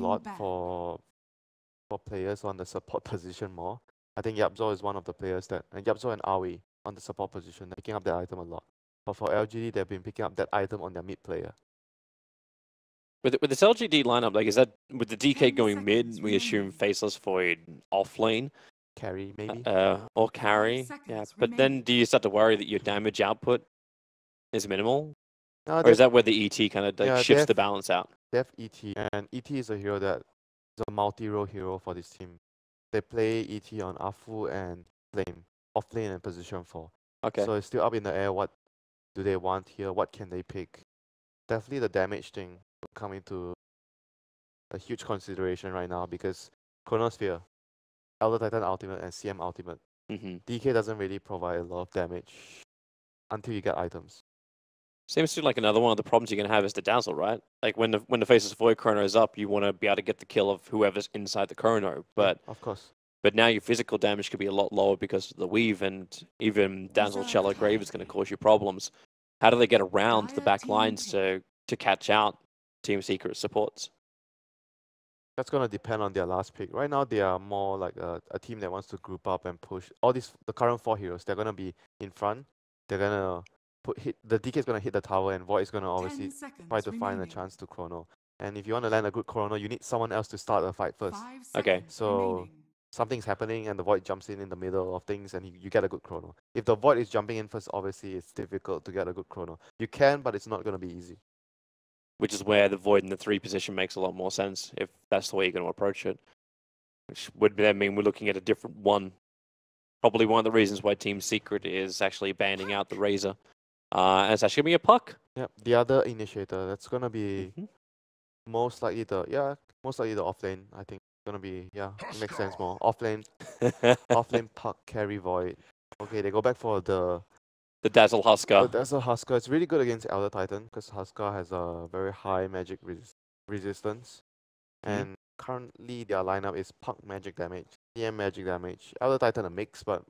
lot for players on the support position more. I think YapzOr is one of the players that, and YapzOr and Aoi on the support position, they're picking up that item a lot. But for LGD, they've been picking up that item on their mid player. With this LGD lineup, like, is that with the DK going mid, we assume Faceless Void offlane? Carry, maybe? Or carry, yeah. But then do you start to worry that your damage output is minimal? Or is that where the ET kind of like shifts the balance out? They have ET, and ET is a hero that is a multi-role hero for this team. They play ET on Afu and Flame, offlane and position 4. Okay. So it's still up in the air. What do they want here? What can they pick? Definitely the damage thing will come into a huge consideration right now because Chronosphere, Elder Titan Ultimate, and CM Ultimate. DK doesn't really provide a lot of damage until you get items. Seems to be like another one of the problems you're going to have is the dazzle, right? Like when the Faceless Void chrono is up, you want to be able to get the kill of whoever's inside the chrono. But of course. But now your physical damage could be a lot lower because of the weave, and even Dazzle Shallow Grave is going to cause you problems. How do they get around the back lines to catch out Team Secret supports? That's going to depend on their last pick. Right now, they are more like a team that wants to group up and push. All these, the current 4 heroes, they're going to be in front. They're going to the DK is going to hit the tower, and Void is going to obviously try to find a chance to chrono. And if you want to land a good chrono, you need someone else to start the fight first. Okay. So something's happening, and the Void jumps in the middle of things, and you get a good chrono. If the Void is jumping in first, obviously it's difficult to get a good chrono. You can, but it's not going to be easy. Which is where the Void in the 3 position makes a lot more sense, if that's the way you're going to approach it. Which would then mean we're looking at a different one. Probably one of the reasons why Team Secret is actually banning out the Razor. And it's actually going to be a Puck. Yep, the other initiator, that's going to be most likely the offlane, I think. Gonna be, yeah, it makes sense more. Offlane Puck, carry Void. Okay, they go back for the Dazzle Husker. The Dazzle Husker. It's really good against Elder Titan because Husker has a very high magic resistance. And currently their lineup is Puck magic damage, CM magic damage, Elder Titan a mix, but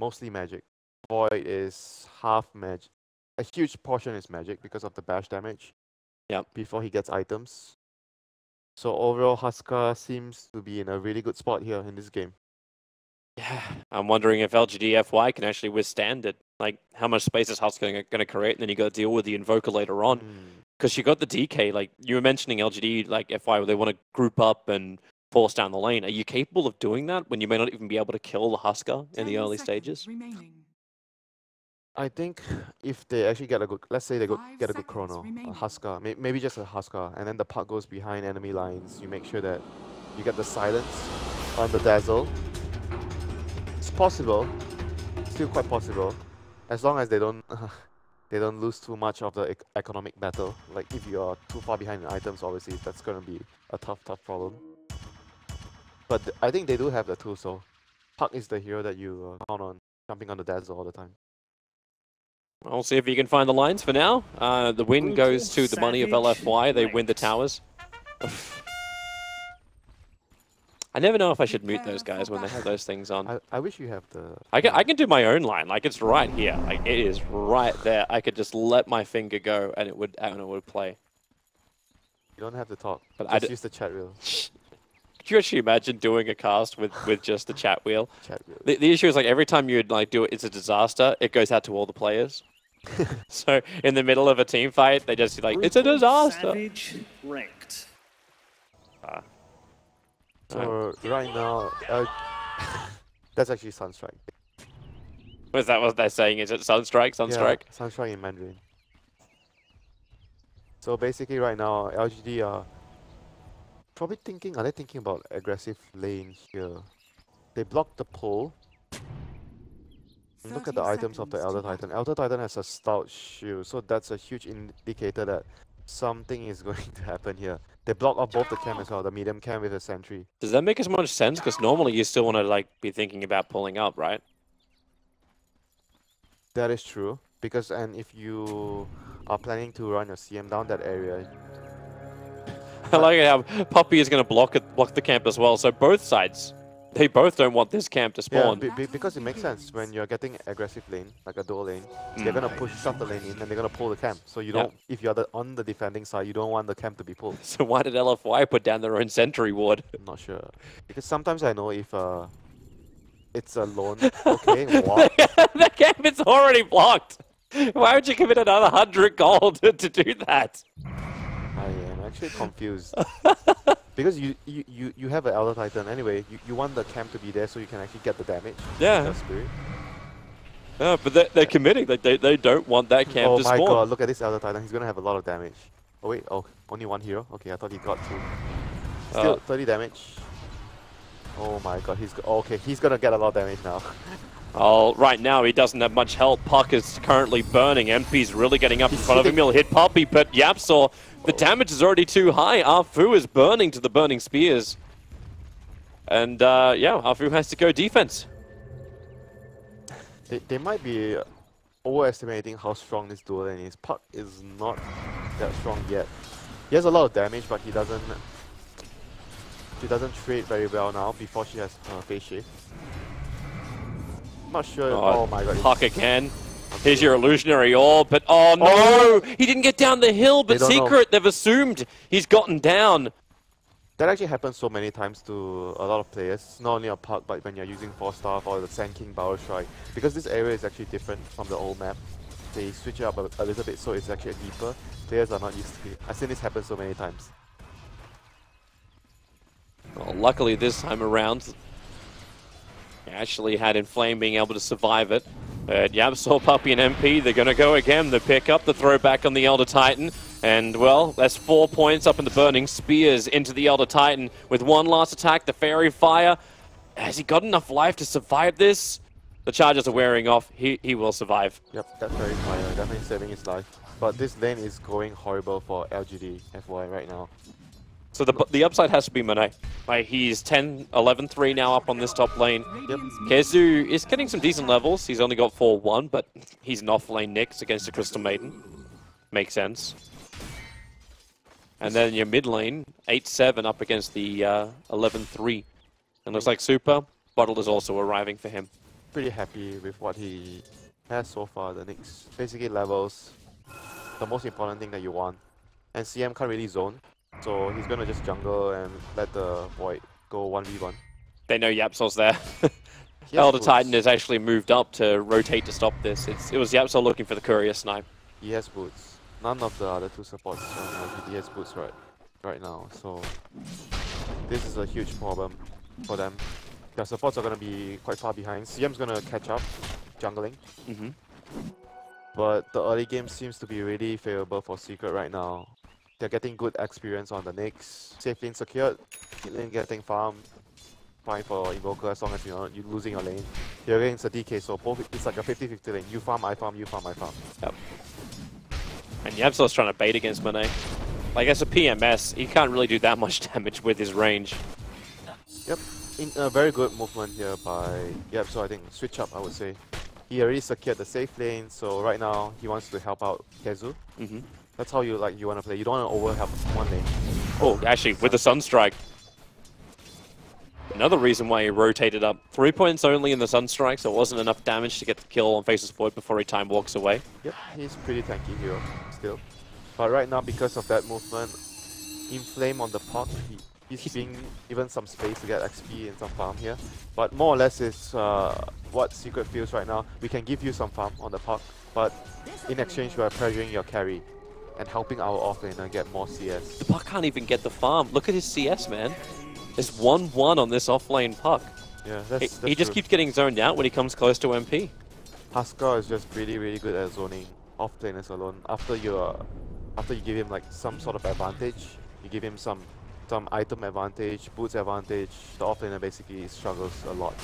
mostly magic. Void is half magic. A huge portion is magic because of the bash damage. Yep. Before he gets items. So overall, Husker seems to be in a really good spot here in this game. Yeah, I'm wondering if LGD-FY can actually withstand it. Like, how much space is Husker going to create, and then you got to deal with the Invoker later on. Because you got the DK, like, you were mentioning LGD, like, FY, where they want to group up and force down the lane. Are you capable of doing that when you may not even be able to kill the Husker in the early stages? I think if they actually get a good, let's say they get a good chrono, a Husker, maybe just a Husker, and then the Puck goes behind enemy lines, you make sure that you get the silence on the Dazzle. It's possible, still quite possible, as long as they don't lose too much of the economic battle. Like if you are too far behind in items, obviously that's gonna be a tough problem. But I think they do have the tools, so Puck is the hero that you count on, jumping on the Dazzle all the time. We'll see if you can find the lines for now. The win goes to the money of LFY. They win the towers. I never know if I should mute those guys when they have those things on. I wish you have the... I can do my own line. Like, it's right here. Like, it is right there. I could just let my finger go and it would play. You don't have to talk. But just use the chat wheel. Could you actually imagine doing a cast with just the chat wheel? Chat wheel. The issue is, like, every time you'd like do it, it's a disaster. It goes out to all the players. So in the middle of a team fight, they just like, it's a disaster. Savage ranked. So right now, that's actually Sunstrike. Was that what they're saying? Is it Sunstrike? Sunstrike? Yeah, Sunstrike in Mandarin. So basically right now, LGD are probably thinking, are they thinking about aggressive lane here? They blocked the pole. And look at the items of the Elder Titan. Elder Titan has a stout shield, so that's a huge indicator that something is going to happen here. They block off both the camp as well, the medium camp with a sentry. Does that make as much sense? Because normally you still want to like be thinking about pulling up, right? That is true. Because and if you are planning to run your CM down that area. I like how Puppey is going to block the camp as well. So both sides They both don't want this camp to Yeah, spawn. because it makes sense. When you're getting aggressive lane, like a dual lane, they're gonna shove the lane in and they're gonna pull the camp. So you don't, if you're on the defending side, you don't want the camp to be pulled. So why did LFY put down their own sentry ward? I'm not sure. Because sometimes I know if it's a lone, okay, what? The camp is already blocked. Why would you give it another 100 gold to do that? I am actually confused. Because you have an Elder Titan anyway, you want the camp to be there so you can actually get the damage. Yeah. The spirit. Yeah, but they're committing. They don't want that camp to spawn. Oh my god, look at this Elder Titan. He's gonna have a lot of damage. Oh wait, only one hero? Okay, I thought he got two. Still 30 damage. Oh my god, he's gonna get a lot of damage now. Oh, right now he doesn't have much help. Puck is currently burning. MP's really getting up in front of him. He'll hit Puppey, but YapzOr, the damage is already too high. Afu is burning to the burning spears. And yeah, Afu has to go defense. They might be overestimating how strong this dual lane is. Puck is not that strong yet. He has a lot of damage, but he doesn't trade very well now before she has phase shift. Not sure. Oh my god. Puck again. Here's your illusionary orb, but oh no! He didn't get down the hill, but Secret, they've assumed he's gotten down. That actually happens so many times to a lot of players, not only on Puck, but when you're using 4-star or the Sand King Power Strike. Because this area is actually different from the old map, they switch it up a little bit so it's actually deeper. Players are not used to it. I've seen this happen so many times. Well, luckily this time around, actually had Inflame being able to survive it. But YapzOr, Puppey, and MP, they're going to go again. They pick up the throwback on the Elder Titan. And, well, that's 4 points up in the Burning Spears into the Elder Titan with one last attack, the Fairy Fire. Has he got enough life to survive this? The charges are wearing off. He will survive. Yep, that Fairy Fire definitely saving his life. But this lane is going horrible for LGD FY right now. So the upside has to be Monet. Like, he's 10, 11-3 now up on this top lane. Yep. KheZu is getting some decent levels. He's only got 4-1, but he's an off-lane Nyx against a Crystal Maiden. Makes sense. And then your mid lane, 8-7 up against the 11-3. And looks like Super Bottle is also arriving for him. Pretty happy with what he has so far. The Nyx basically levels the most important thing that you want. And CM can't really zone. So he's gonna just jungle and let the Void go 1v1. They know YapzOr's there. Elder Titan has actually moved up to rotate to stop this. It was YapzOr looking for the courier snipe. He has boots. None of the other two supports right now. He has boots right now. So this is a huge problem for them. Their supports are gonna be quite far behind. CM's gonna catch up, jungling. But the early game seems to be really favorable for Secret right now. They're getting good experience on the Nyx. Safe lane secured, mid lane getting farm. Fine for Invoker as long as you're losing your lane. You're against a DK, so both it's like a 50-50 lane. You farm, I farm, you farm, I farm. Yep. And YapzOr's trying to bait against Monet. Like, as a PMS, he can't really do that much damage with his range. Yep. A very good movement here by YapzOr, I think. Switch up, I would say. He already secured the safe lane, so right now he wants to help out KheZu. That's how you want to play. You don't want to overhelp one lane. Oh, actually, with the Sunstrike. Another reason why he rotated up. 3 points only in the Sunstrike, so it wasn't enough damage to get the kill on Faceless Void before he time walks away. Yep, he's pretty tanky hero still. But right now, because of that movement, Inflame on the Puck, he's being given some space to get XP and some farm here. But more or less is what Secret feels right now. We can give you some farm on the Puck, but in exchange we are pressuring your carry and helping our offlaner get more CS. The Puck can't even get the farm. Look at his CS, man. There's 1-1 on this offlane Puck. Yeah, that's he just keeps getting zoned out when he comes close to MP. Huskar is just really, really good at zoning offlaners alone. After you give him like some sort of advantage, you give him some item advantage, boots advantage, the offlaner basically struggles a lot.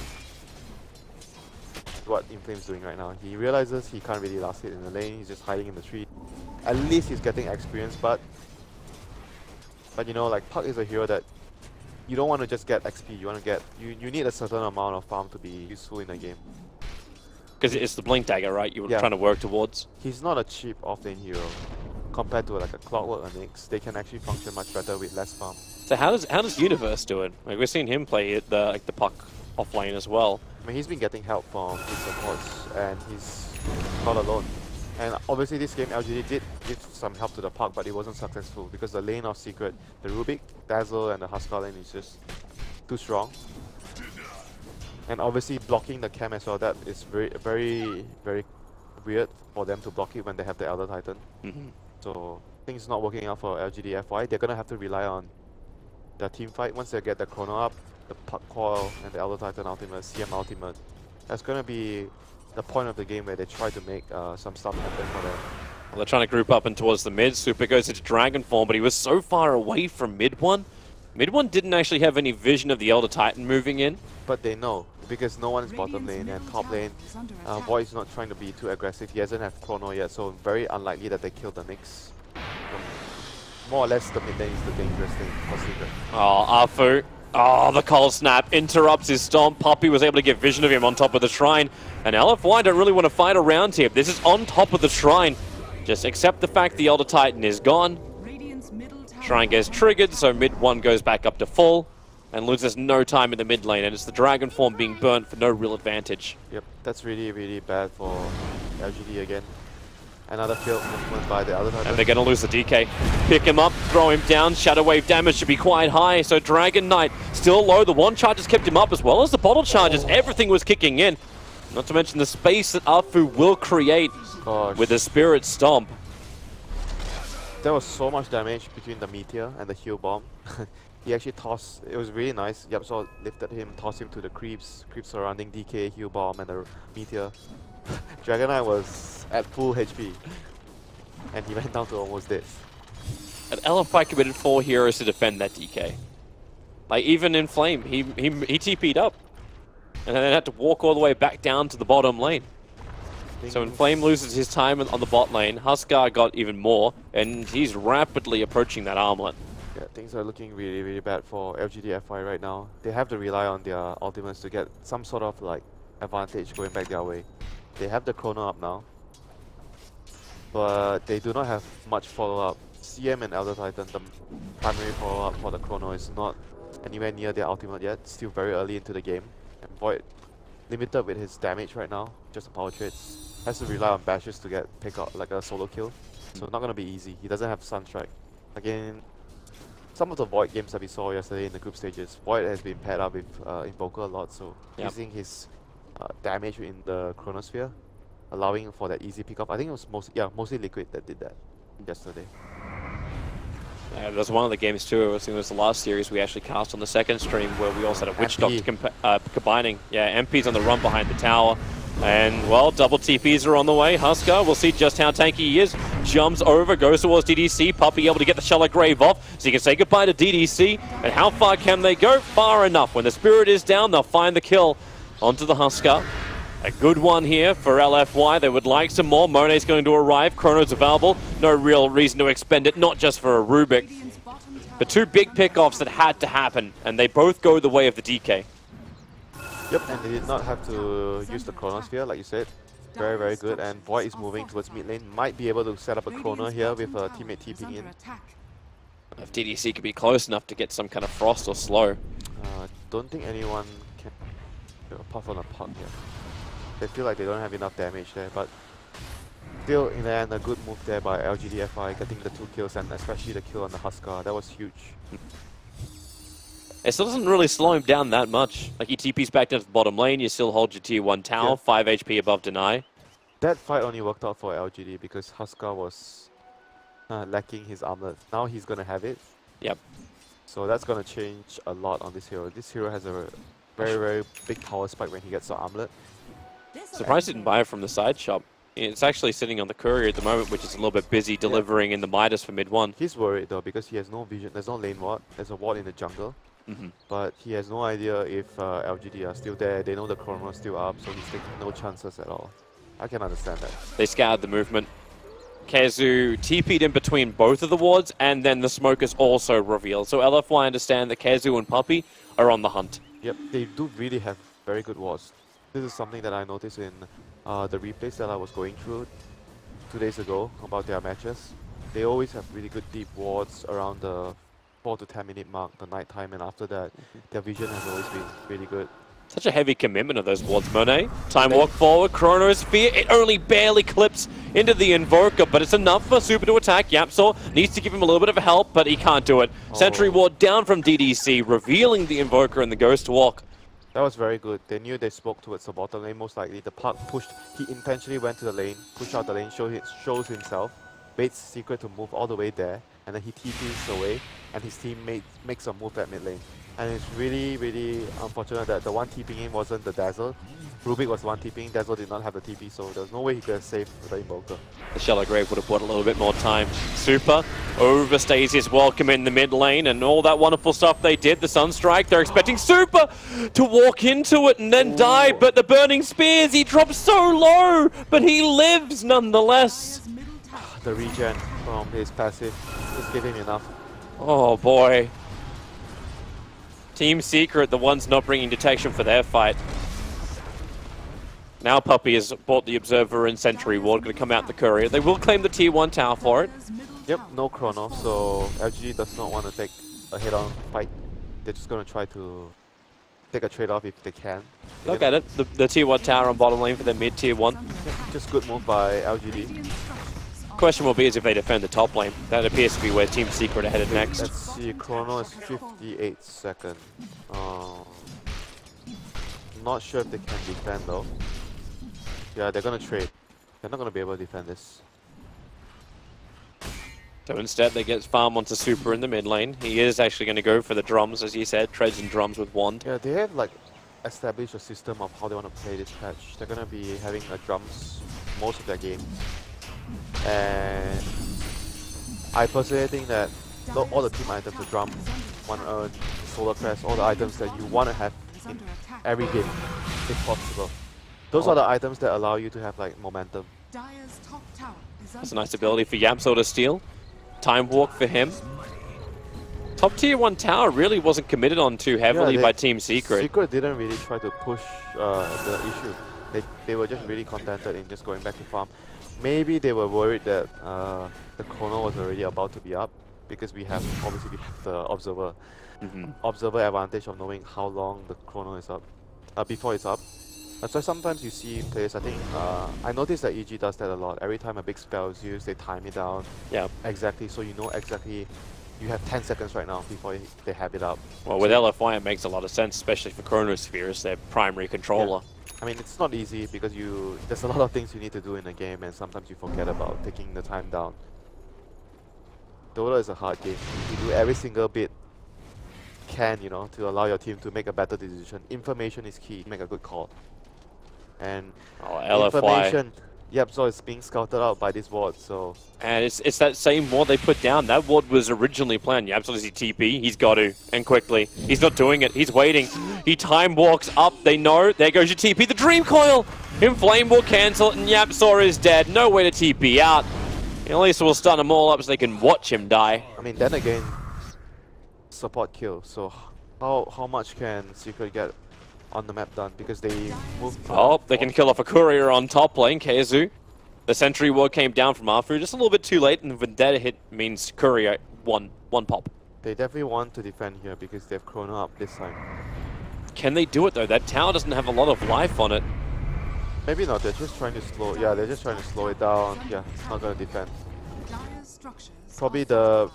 What Inflame's doing right now. He realizes he can't really last hit in the lane, he's just hiding in the tree. At least he's getting experience, but you know, like Puck is a hero that you don't want to just get XP, you want to get you need a certain amount of farm to be useful in the game. Because it's the Blink Dagger, right? You were trying to work towards. He's not a cheap offlane hero. Compared to like a Clockwork or Nyx, they can actually function much better with less farm. So how does Universe do it? Like, we're seeing him play the Puck Offlane as well. I mean, he's been getting help from his supports, and he's not alone. And obviously this game, LGD did give some help to the Puck, but it wasn't successful because the lane of Secret, the Rubik, Dazzle, and the Huskar lane is just too strong. And obviously blocking the cam as well, that is very weird for them to block it when they have the Elder Titan. So things not working out for LGD FY. They're gonna have to rely on their team fight. Once they get the Chrono up, the Puck Coil, and the Elder Titan ultimate, CM ultimate, that's gonna be the point of the game where they try to make some stuff happen for them. Well, they're trying to group up and towards the mid. Super goes into Dragon form, but he was so far away from mid one. Mid one didn't actually have any vision of the Elder Titan moving in. But they know, because no one is bottom lane and top lane. Void is not trying to be too aggressive. He hasn't have Chrono yet, so very unlikely that they kill the Nyx. More or less, the mid lane is the dangerous thing for Secret. Oh, Afu. Oh, the cold snap interrupts his stomp. Puppey was able to get vision of him on top of the shrine. And LFY don't really want to fight around here. This is on top of the shrine. Just accept the fact the Elder Titan is gone. Shrine gets triggered, so mid one goes back up to full. And loses no time in the mid lane. And it's the Dragon form being burnt for no real advantage. Yep, that's really bad for LGD again. Another kill movement by the Elder Titan. And they're going to lose the DK. Pick him up, throw him down. Shadow Wave damage should be quite high. So Dragon Knight still low. The one charges kept him up as well as the bottle charges. Everything was kicking in. Not to mention the space that Afu will create with the Spirit Stomp. There was so much damage between the Meteor and the Heal Bomb. He actually tossed, it was really nice. YapzOr lifted him, tossed him to the creeps surrounding DK, Heal Bomb, and the Meteor. Dragon Knight was at full HP, and he went down to almost dead. And LFY committed 4 heroes to defend that DK. Like, even in Flame, he TP'd up, and then had to walk all the way back down to the bottom lane. So when Flame loses his time on the bot lane, Huskar got even more, and he's rapidly approaching that armlet. Yeah, things are looking really bad for LGD FY right now. They have to rely on their ultimates to get some sort of like advantage going back their way. They have the Chrono up now, but they do not have much follow-up. CM and Elder Titan, the primary follow-up for the Chrono, is not anywhere near their ultimate yet. Still very early into the game. And Void, limited with his damage right now, just a power trades. Has to rely on bashes to pick up like a solo kill. So not gonna be easy. He doesn't have Sunstrike. Again, some of the Void games that we saw yesterday in the group stages, Void has been paired up with Invoker a lot, so using his damage in the Chronosphere, allowing for that easy pickup. I think it was mostly Liquid that did that yesterday. Yeah, there was one of the games too, I think it was the last series we actually cast on the second stream where we also had a Witch Doctor combining. Yeah, MP's on the run behind the tower. And, well, double TPs are on the way. Huskar, we'll see just how tanky he is. Jumps over, goes towards DDC. Puppey able to get the Shallow Grave off, so you can say goodbye to DDC. And how far can they go? Far enough. When the Spirit is down, they'll find the kill onto the Huskar. A good one here for LFY. They would like some more. Monet's going to arrive. Chrono's available. No real reason to expend it, not just for a Rubik. But 2 big pickoffs that had to happen, and they both go the way of the DK. Yep, and they did not have to use the Chronosphere, like you said. Very good, and Void is moving towards mid lane. Might be able to set up a Chrono here with a teammate TPing in. If DDC could be close enough to get some kind of frost or slow. Don't think anyone can apart from the Puck here. They feel like they don't have enough damage there, but still in the end a good move there by LGD FY, getting the 2 kills and especially the kill on the Huskar. That was huge. It still doesn't really slow him down that much. Like, he TP's back down to the bottom lane, you still hold your tier 1 tower, 5 HP above deny. That fight only worked out for LGD because Huskar was lacking his armlet. Now he's gonna have it. Yep. So that's gonna change a lot on this hero. This hero has a very big power spike when he gets the armlet. Surprised he didn't buy it from the side shop. It's actually sitting on the courier at the moment, which is a little bit busy delivering in the Midas for mid 1. He's worried though because he has no vision. There's no lane ward. There's a ward in the jungle. But he has no idea if LGD are still there. They know the Chrono is still up, so he's taking no chances at all. I can understand that. They scoured the movement. KheZu TP'd in between both of the wards, and then the smoke is also revealed. So LFY understand that KheZu and Puppey are on the hunt. Yep, they do really have very good wards. This is something that I noticed in the replays that I was going through 2 days ago about their matches. They always have really good deep wards around the 4 to 10 minute mark, the night time, and after that, their vision has always been really good. Such a heavy commitment of those wards, Monet. Time walk forward, Chronosphere, it only barely clips into the Invoker, but it's enough for Super to attack. YapzOr needs to give him a little bit of help, but he can't do it. Sentry ward down from DDC, revealing the Invoker and the Ghost Walk. That was very good. They knew they spoke towards the bottom lane, most likely. The Puck pushed, he intentionally went to the lane, pushed out the lane, shows himself, baits Secret to move all the way there, and then he TPs away, and his team makes a move at mid lane. And it's really, really unfortunate that the one TPing in wasn't the Dazzle. Rubik was one TPing, Dazzle did not have the TP, so there was no way he could have saved the Invoker. The Shallow Grave would have bought a little bit more time. Super overstays his welcome in the mid lane, and all that wonderful stuff they did. The Sunstrike, they're expecting Super to walk into it and then die, but the Burning Spears, he drops so low, but he lives nonetheless. The regen from his passive just gave him enough. Oh boy. Team Secret, the ones not bringing detection for their fight. Now Puppey has bought the Observer and Sentry Ward, going to come out the Courier. They will claim the Tier 1 tower for it. Yep, no chrono, so LG does not want to take a head-on fight. They're just going to try to take a trade-off if they can. Look at it, the Tier 1 tower on bottom lane for their mid-Tier 1. Yeah, just good move by LGD. Question will be is if they defend the top lane. That appears to be where Team Secret are headed next. Let's see, chrono is 58 seconds. Not sure if they can defend though. Yeah, they're gonna trade. They're not gonna be able to defend this. So instead they get farm onto Super in the mid lane. He is actually going to go for the drums, as you said, treads and drums with Wand. Yeah, they have like established a system of how they want to play this patch. They're gonna be having drums most of their game. And I personally think that all the team items, the drum, 1 urn, solar crest, all the items that you want to have in every game, if possible. Those are the items that allow you to have like momentum. That's a nice ability for YapzOr to steal. Time walk for him. Top tier 1 tower really wasn't committed on too heavily by Team Secret. Secret didn't really try to push the issue. They were just really contented in just going back to farm. Maybe they were worried that the chrono was already about to be up, because obviously we have the observer. Observer advantage of knowing how long the chrono is up before it's up. That's why sometimes you see players, I think, I noticed that EG does that a lot. Every time a big spell is used, they time it down. Yeah. Exactly, so you know exactly, you have 10 seconds right now before they have it up. Well, with LFY it makes a lot of sense, especially for Chronosphere as their primary controller. Yeah. I mean, it's not easy because there's a lot of things you need to do in the game, and sometimes you forget about taking the time down. Dota is a hard game. You do every single bit to allow your team to make a better decision. Information is key. Make a good call. And information, YapzOr is being scouted out by this ward, so... And it's that same ward they put down. That ward was originally planned. YapzOr is TP, he's got to, and quickly. He's not doing it, he's waiting. He time walks up, they know, there goes your TP. The Dream Coil! Inflame will cancel it, and YapzOr is dead. No way to TP out. At least we'll stun them all up so they can watch him die. I mean, then again, support kill, so how much can Secret get on the map done, because they moved... Oh, they can kill off a Courier on top lane, KheZu. The Sentry Ward came down from Arfu just a little bit too late, and the Vendetta hit means Courier one pop. They definitely want to defend here because they've chrono up this time. Can they do it though? That tower doesn't have a lot of life on it. Maybe not, they're just trying to they're just trying to slow it down. Yeah, it's not going to defend. Probably the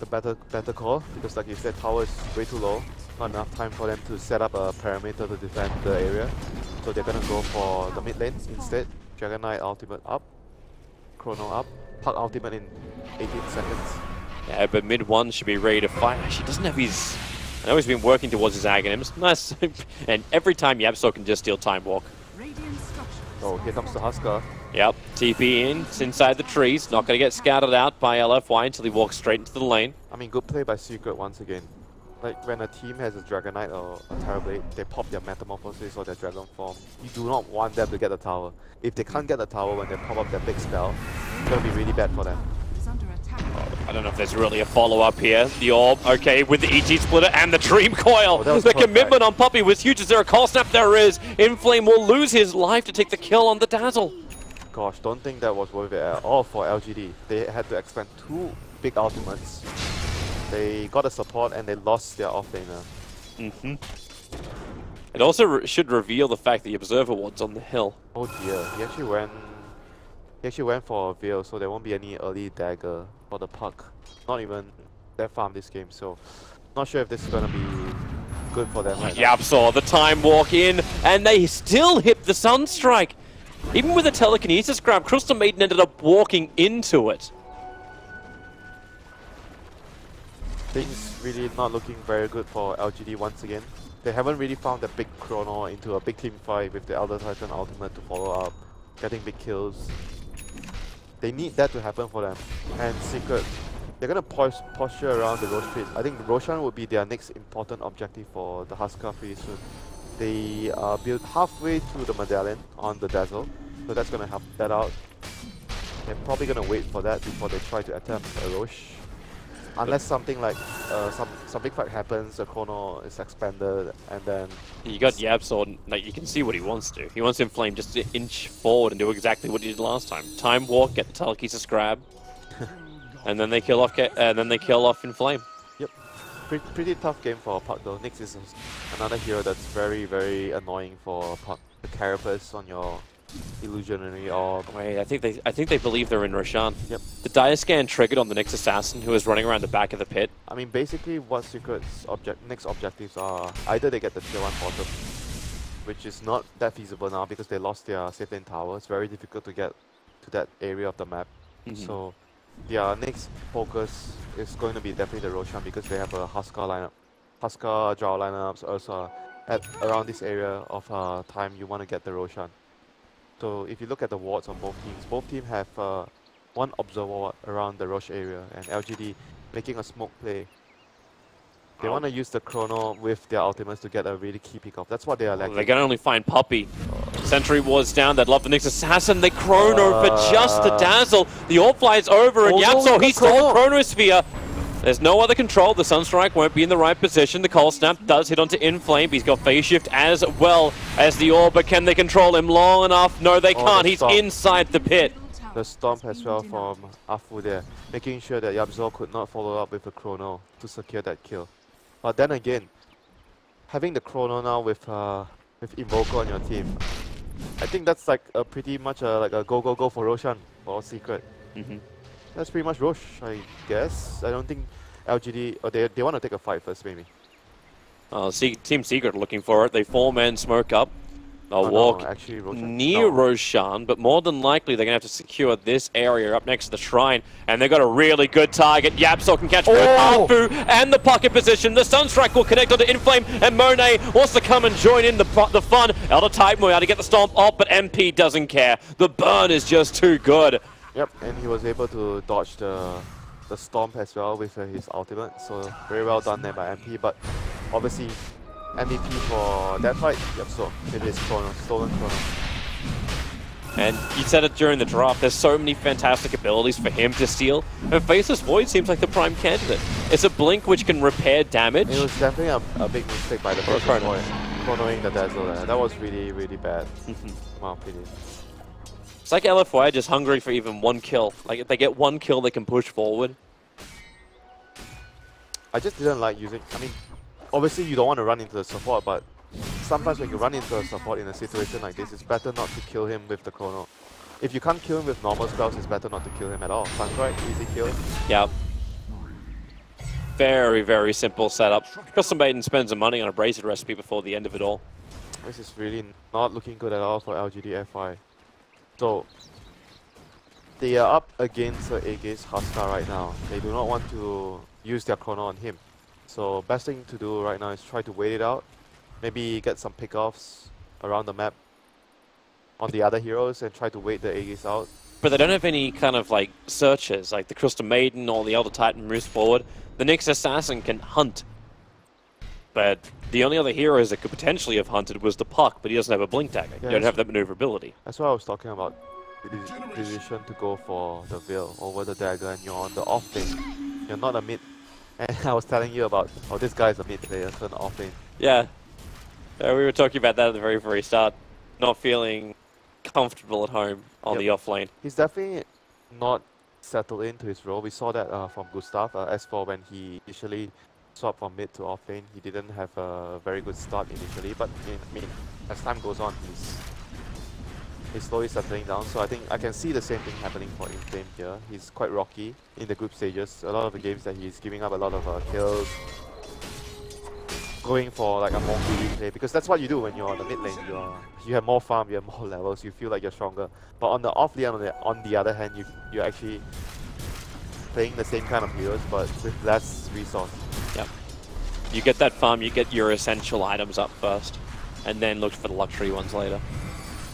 better call, because like you said, tower is way too low. Not enough time for them to set up a parameter to defend the area. So they're gonna go for the mid lane instead. Dragon Knight ultimate up, chrono up, Puck ultimate in 18 seconds. Yeah, but mid 1 should be ready to fight. Actually, doesn't have his... I know he's been working towards his Aghanims. Nice. And every time YapzOr can just steal Time Walk. Oh, here comes the Husker. Yep, TP in, it's inside the trees. Not going to get scouted out by LFY until he walks straight into the lane. I mean, good play by Secret once again. Like, when a team has a Dragon Knight or a Terrorblade, they pop their Metamorphosis or their Dragon Form. You do not want them to get the tower. If they can't get the tower when they pop up their big spell, it's going to be really bad for them. Oh, I don't know if there's really a follow-up here. The Orb, okay, with the EG Splitter and the Dream Coil. The commitment on Puppey was huge. Is there a call snap? There is. Inflame will lose his life to take the kill on the Dazzle. Gosh, don't think that was worth it at all for LGD. They had to expend 2 big ultimates. They got a support and they lost their offlaner. It also should reveal the fact that the Observer Ward's on the hill. Oh dear, he actually went for a veil, so there won't be any early dagger for the puck. Not even that far in this game, so not sure if this is gonna be good for them right now. YapzOr, the time walk in, and they still hit the Sunstrike. Even with a telekinesis grab, Crystal Maiden ended up walking into it. Things really not looking very good for LGD once again. They haven't really found that big chrono into a big team fight with the Elder Titan ultimate to follow up, getting big kills. They need that to happen for them. And Secret, they're gonna posture around the Rosh pit. I think Roshan would be their next important objective for the Huskar pretty soon. They built halfway through the medallion on the Dazzle, so that's gonna help that out. They're probably gonna wait for that before they try to attempt a Rosh. Unless something like some big fight happens, the chrono is expanded, and then you got YapzOr, like you can see what he wants to do. He wants Inflame just to inch forward and do exactly what he did last time. Time walk, get the telekinesis grab, and then they kill off Inflame. Yep, pretty tough game for Puck though. Nyx is another hero that's very, very annoying for Puck. The Carapace on your illusionary orb. Wait, I think they believe they're in Roshan. Yep. The Dire Scan triggered on the Nyx Assassin who was running around the back of the pit. I mean, basically what Secret's next objectives are, either they get the tier 1 bottom, which is not that feasible now because they lost their safe lane tower. It's very difficult to get to that area of the map. So their next focus is going to be definitely the Roshan because they have a Huskar lineup. Huskar Drow lineups also at around this area of time you want to get the Roshan. So if you look at the wards on both teams have one Observer ward around the Rosh area, and LGD making a smoke play. They want to use the chrono with their ultimates to get a really key pick off. That's what they are lacking. They can only find Puppey. Sentry ward's down, they'd love the Nyx Assassin. They chrono for just the Dazzle. The Orb flies over, and YapzOr, he stole Chronosphere. There's no other control. The Sunstrike won't be in the right position. The Cold Snap does hit onto Inflame. He's got Phase Shift as well as the Orb, but can they control him long enough? No, they can't. He's inside the pit. The Stomp as well from Afu there, making sure that YapzOr could not follow up with a chrono to secure that kill. But then again, having the chrono now with Invoker on your team, I think that's like a pretty much like a go for Roshan or Secret. That's pretty much Rosh, I guess. I don't think LGD, or they want to take a fight first, maybe. Team Secret looking for it. They 4-man smoke up. They'll walk near Roshan, but more than likely they're going to have to secure this area up next to the shrine. And they've got a really good target. YapzOr can catch both Afu and the puck in position. The Sunstrike will connect onto Inflame, and Monet wants to come and join in the fun. Elder Titan will be able to get the Stomp off, but MP doesn't care. The burn is just too good. Yep, and he was able to dodge the Stomp as well with his ultimate, so very well done there by MP, but obviously MVP for that fight, YapzOr, it is chrono, stolen chrono. And you said it during the draft, there's so many fantastic abilities for him to steal, and Faceless Void seems like the prime candidate. It's a blink which can repair damage. It was definitely a big mistake by the Faceless Void, chronoing the Dazzle there. That was really, really bad, in my opinion. It's like LFY just hungry for even one kill. Like if they get one kill, they can push forward. I just didn't like using. I mean, obviously you don't want to run into the support, but sometimes when you run into a support in a situation like this, it's better not to kill him with the chrono. If you can't kill him with normal spells, it's better not to kill him at all. Sunstrike, easy kill. Yeah. Very, very simple setup. Crystal Maiden spends the money on a Brazier recipe before the end of it all. This is really not looking good at all for LGD FI. So, they are up against Aegis Huskar right now. They do not want to use their chrono on him. So, best thing to do right now is try to wait it out. Maybe get some pickoffs around the map on the other heroes and try to wait the Aegis out. But they don't have any kind of like searches, like the Crystal Maiden or the Elder Titan moves forward. The Nyx Assassin can hunt. But the only other heroes that could potentially have hunted was the Puck, but he doesn't have a Blink Dagger. Yeah, you don't have that maneuverability. That's what I was talking about. The decision to go for the Veil over the Dagger, and you're on the off lane. You're not a mid. And I was telling you about, oh, this guy's a mid player, so an off lane. Yeah. We were talking about that at the very, very start. Not feeling comfortable at home on the off lane. He's definitely not settled into his role. We saw that from Gustav as for when he initially swap from mid to offlane. He didn't have a very good start initially, but I mean, as time goes on, he's slowly settling down. So I think I can see the same thing happening for Inflame here. He's quite rocky in the group stages. A lot of the games that he's giving up a lot of kills, going for like a more greedy play, because that's what you do when you're on the mid lane. You have more farm, you have more levels, you feel like you're stronger. But on the off lane, on the other hand, you're actually playing the same kind of heroes, but with less resource. Yep. You get that farm, you get your essential items up first, and then look for the luxury ones later.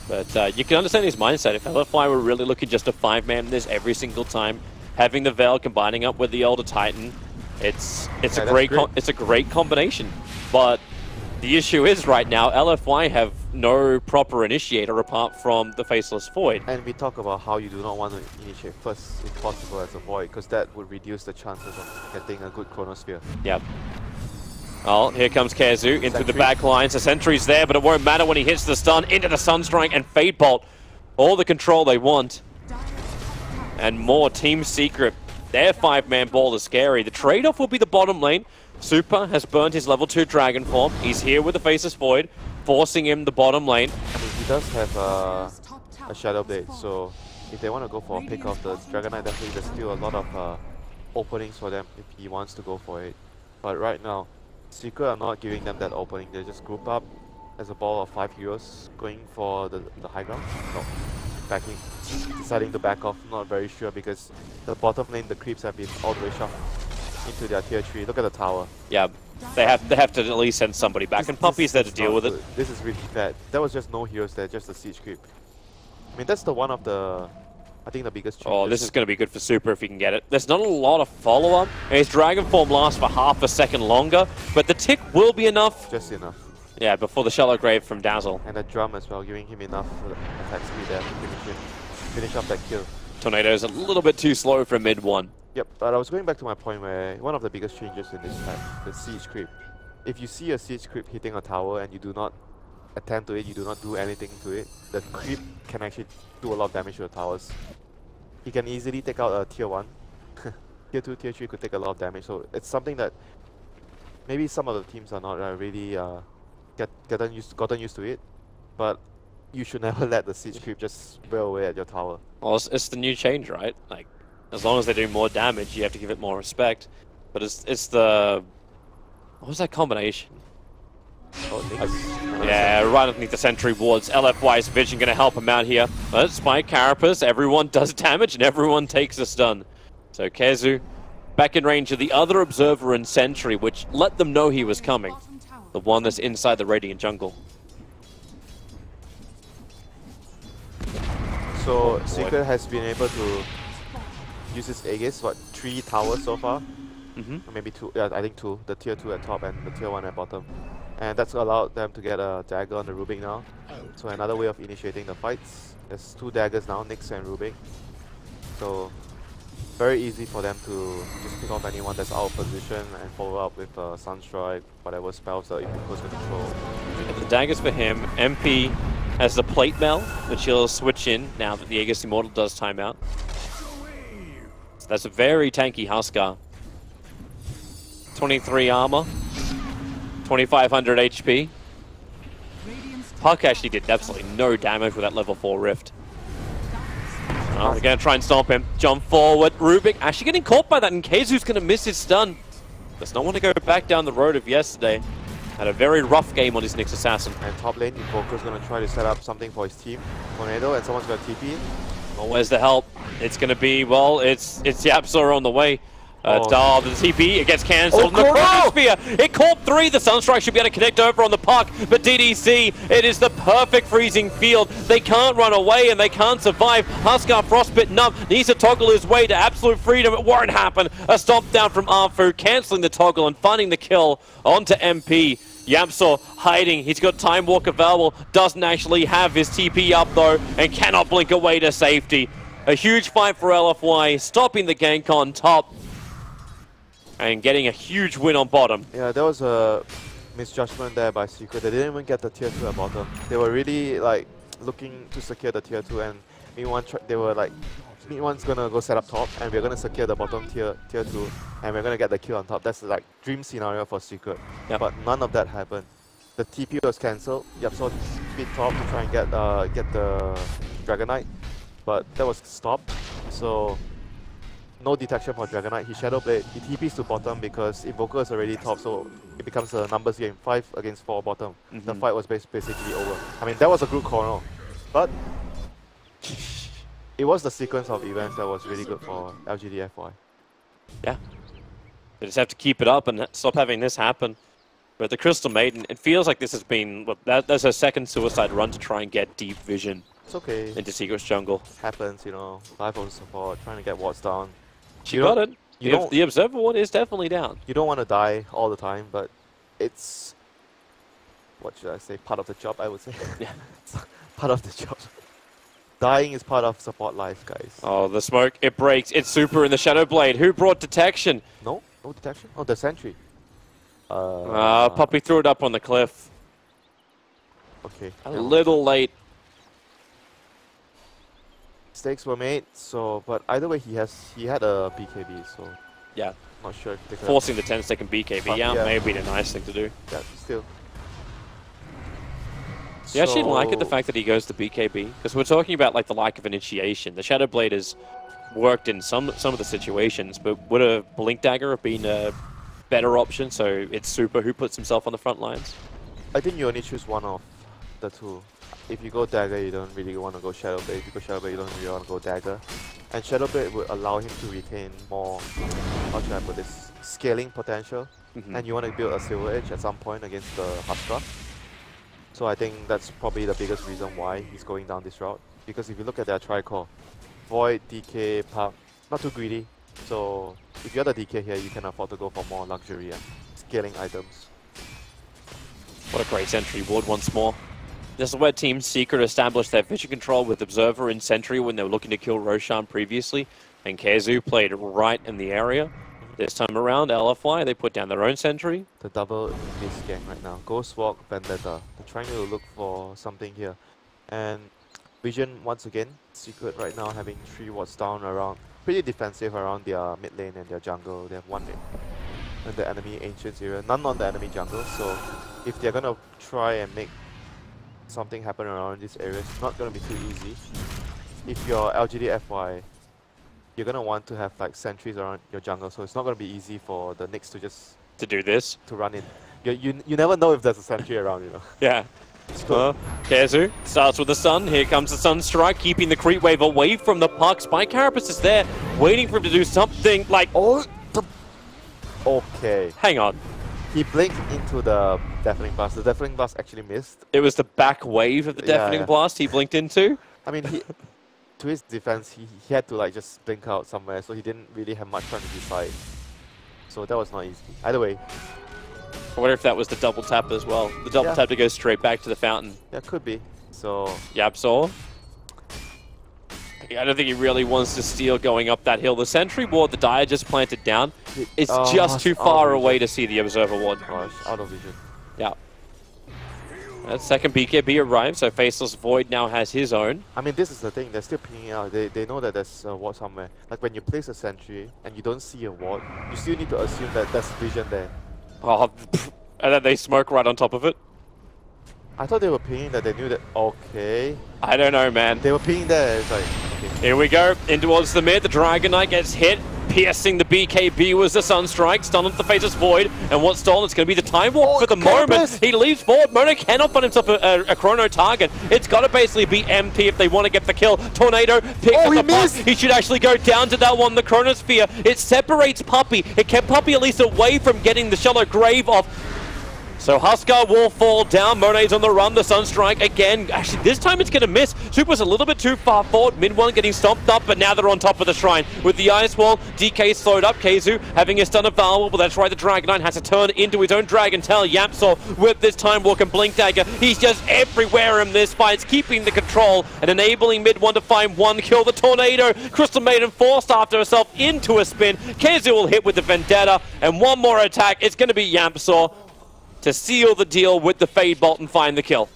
But you can understand his mindset. If LFY were really looking just to 5-man this every single time, having the Veil combining up with the Elder Titan, it's a great combination. But the issue is right now, LFY have no proper initiator apart from the Faceless Void. And we talk about how you do not want to initiate first, if possible, as a Void, because that would reduce the chances of getting a good Chronosphere. Yep. Well, here comes KheZu into the back lines. The sentry's there, but it won't matter when he hits the stun into the Sunstrike and Fade Bolt. All the control they want. And more Team Secret. Their 5-man ball is scary. The trade-off will be the bottom lane. Super has burnt his level 2 Dragon form. He's here with the Faceless Void, forcing him the bottom lane. I mean, he does have a Shadow Blade, so if they want to go for a pick of the Dragon Knight, definitely there's still a lot of openings for them if he wants to go for it. But right now, Secret are not giving them that opening. They just group up as a ball of 5 heroes, going for the high ground. No, backing, deciding to back off, not very sure, because the bottom lane, the creeps have been all the way shoved into their tier 3. Look at the tower. Yeah, they have to at least send somebody back, and Puppey's there to deal with it. This is really bad. There was just no heroes there, just a siege creep. I mean, that's the one of the, I think, the biggest change. Oh, this is going to be good for Super if he can get it. There's not a lot of follow-up. His Dragon form lasts for half a second longer, but the tick will be enough. Just enough. Yeah, before the Shallow Grave from Dazzle. And the drum as well, giving him enough attack speed there to finish up that kill. Tornado's a little bit too slow for mid 1. Yep, but I was going back to my point where one of the biggest changes in this pack, the siege creep. If you see a siege creep hitting a tower and you do not attend to it, you do not do anything to it, the creep can actually do a lot of damage to the towers. He can easily take out a tier 1. Tier 2, tier 3 could take a lot of damage, so it's something that maybe some of the teams are not really gotten used to it, but you should never let the siege creep just wail away at your tower. Well, it's the new change, right? Like, as long as they do more damage, you have to give it more respect. But it's the... What was that combination? Oh, yeah, right underneath the sentry wards. LFY's vision going to help him out here. But Spike Carapace, everyone does damage and everyone takes a stun. So KheZu back in range of the other observer and sentry, which let them know he was coming. The one that's inside the Radiant jungle. So Secret has been able to use his Aegis, what, 3 towers so far? Maybe 2, yeah, I think 2. The tier 2 at top and the tier 1 at bottom. And that's allowed them to get a dagger on the Rubik now. So another way of initiating the fights. There's 2 daggers now, Nyx and Rubik. So very easy for them to just pick off anyone that's out of position and follow up with Sunstrike, whatever spells that Ivanov can control. The daggers for him. MP has the plate mail, which he'll switch in now that the Aegis Immortal does time out. So that's a very tanky Huskar. 23 armor, 2500 HP. Puck actually did absolutely no damage with that level 4 rift. Oh, they're going to try and stomp him. Jump forward. Rubik actually getting caught by that, and KheZu's going to miss his stun. Does not want to go back down the road of yesterday. Had a very rough game on his Nyx Assassin. And top lane, Invoker's going to try to set up something for his team. Tornado, and someone's going to TP in. Well, where's the help? It's going to be, well, it's YapzOr on the way. The TP, it gets cancelled. The Chronosphere, it caught 3. The Sunstrike should be able to connect over on the puck, but DDC, it is the perfect freezing field. They can't run away and they can't survive. Huskar, frostbit numb, needs to toggle his way to absolute freedom. It won't happen. A stomp down from Arfu, cancelling the toggle and finding the kill onto MP. YapzOr hiding, he's got Time Walk available, doesn't actually have his TP up though, and cannot blink away to safety. A huge fight for LFY, stopping the gank on top. And getting a huge win on bottom. Yeah, there was a misjudgment there by Secret. They didn't even get the tier 2 at bottom. They were really like looking to secure the tier 2, and meanwhile they were like mid one's gonna go set up top, and we're gonna secure the bottom tier 2, and we're gonna get the kill on top. That's like dream scenario for Secret. Yep. But none of that happened. The TP was cancelled. YapzOr mid top to try and get the Dragon Knight, but that was stopped. So no detection for Dragon Knight. He Shadow Blade. He TPs to bottom because Invoker is already top, so it becomes a numbers game, 5 against 4 bottom. The fight was basically over. I mean, that was a good corner, but it was the sequence of events that was really good for LGD-FY. Yeah. They just have to keep it up and stop having this happen. But the Crystal Maiden, it feels like this has been, well, that's her second suicide run to try and get deep vision. It's okay. Into Secret's jungle. Happens, you know. Life of support, trying to get wards down. She got it. The Observer one is definitely down. You don't want to die all the time, but it's, what should I say, part of the job, I would say. Yeah. Part of the job. Dying is part of support life, guys. Oh, the smoke, it breaks. It's Super in the Shadow Blade. Who brought detection? No detection? Oh, the sentry. Puppey threw it up on the cliff. Okay. A little late. Mistakes were made, so, but either way he had a BKB, so yeah, not sure if they could forcing the 10-second BKB out may be the nice thing to do. Yeah, still. You actually like it, the fact that he goes to BKB, because we're talking about like the lack of initiation. The Shadow Blade has worked in some of the situations, but would a Blink Dagger have been a better option? So it's Super who puts himself on the front lines. I think you only choose one of the two. If you go Dagger, you don't really want to go Shadow Blade. If you go Shadow Blade, you don't really want to go Dagger. And Shadow Blade would allow him to retain more, how should I put this, scaling potential. And you want to build a Silver Edge at some point against the Huskar. So I think that's probably the biggest reason why he's going down this route. Because if you look at their tri-core, Void, DK, Pup, not too greedy. So if you're the DK here, you can afford to go for more luxury and scaling items. What a great sentry ward once more. This is where Team Secret established their vision control with Observer in Sentry when they were looking to kill Roshan previously, and KheZu played right in the area. This time around, LFY, they put down their own Sentry. The double miss gang right now. Ghost Walk, Vendetta. They're trying to look for something here. And Vision, once again, Secret right now having 3 wards down around, pretty defensive around their mid lane and their jungle. They have 1 in the enemy Ancients area, none on the enemy jungle. So if they're gonna try and make something happen around this area, it's not going to be too easy. If you're LGD-FY, you're going to want to have like sentries around your jungle, so it's not going to be easy for the Nyx to just to run in. You never know if there's a sentry around, you know. Yeah. KheZu starts with the Sun. Here comes the Sun Strike, keeping the creep wave away from the puck. Spike Carapace is there, waiting for him to do something like... Okay. Hang on. He blinked into the Deafening Blast. The Deafening Blast actually missed. It was the back wave of the Deafening Blast he blinked into? I mean, to his defense, he had to like just blink out somewhere, so he didn't really have much time to decide. So that was not easy. Either way. I wonder if that was the double tap as well. The double tap to go straight back to the fountain. Yeah, could be. So YapzOr. I don't think he really wants to steal going up that hill. The sentry ward the Dire just planted down, it's just too far away to see the Observer ward. Gosh, out of vision. Yeah. That second BKB arrived, so Faceless Void now has his own. I mean, this is the thing, they're still pinging out. They know that there's a ward somewhere. Like when you place a sentry and you don't see a ward, you still need to assume that there's vision there. Oh, and then they smoke right on top of it. I thought they were pinging that they knew that, okay. I don't know, man. They were pinging there, it's like, okay. Here we go, in towards the mid, the Dragon Knight gets hit, piercing the BKB was the Sunstrike, stun onto the Faceless Void, and what's stolen, it's going to be the Time Warp for the moment. He leaps forward, Mona cannot find himself a chrono target. It's got to basically be MP if they want to get the kill. Tornado picks up the puck. He should actually go down to that one, the Chronosphere. It separates Puppey. It kept Puppey at least away from getting the shallow grave off. So Huskar will fall down. Monet's on the run. The Sunstrike again. Actually, this time it's going to miss. Super's a little bit too far forward. Mid one getting stomped up, but now they're on top of the shrine. With the Ice Wall, DK slowed up. KheZu having his stun available, but that's right. The Dragon Knight has to turn into his own Dragon Tail. YapzOr with this Time Walk and Blink Dagger. He's just everywhere in this fight. It's keeping the control and enabling mid one to find one kill. The Tornado. Crystal Maiden forced after herself into a spin. KheZu will hit with the Vendetta, and one more attack. It's going to be YapzOr to seal the deal with the Fade Bolt and find the kill.